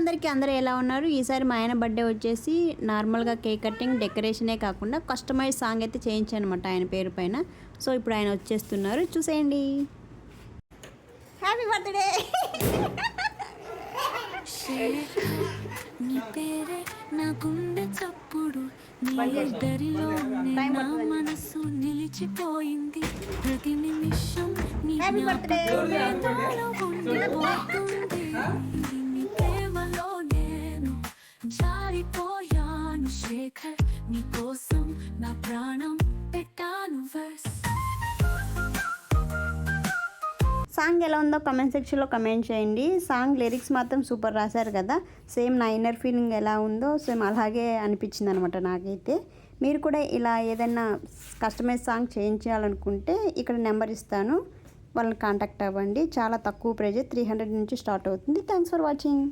అందరికీ అందరూ ఎలా ఉన్నారు? ఈసారి మా ఆయన బర్త్డే వచ్చేసి నార్మల్గా కేక్ కటింగ్ డెకరేషనే కాకుండా కస్టమైజ్ సాంగ్ అయితే చేయించాను అనమాట ఆయన పేరు పైన. సో ఇప్పుడు ఆయన వచ్చేస్తున్నారు, చూసేయండి. Happy birthday. నీ పేరే నా గుండె చప్పుడు, నీ ఇద్దరిలో నా మనసు నిలిచిపోయింది. ప్రతి నిమిషం నీ జ్ఞాపకాలలో ఉండిపోతుంది. నీ ప్రేమలో నేను జారిపోయాను శేఖర్, నీ కోసం నా ప్రాణం పెట్టాను వర్స్. సాంగ్ ఎలా ఉందో కమెంట్ సెక్షన్లో కమెంట్ చేయండి. సాంగ్ లిరిక్స్ మాత్రం సూపర్ రాశారు కదా. సేమ్ నా ఇన్నర్ ఫీలింగ్ ఎలా ఉందో సేమ్ అలాగే అనిపించింది అనమాట నాకైతే. మీరు కూడా ఇలా ఏదైనా కస్టమైజ్ సాంగ్ చేయించాలనుకుంటే ఇక్కడ నెంబర్ ఇస్తాను, వాళ్ళని కాంటాక్ట్ అవ్వండి. చాలా తక్కువ ప్రైజ్, 300 నుంచి స్టార్ట్ అవుతుంది. Thanks for watching.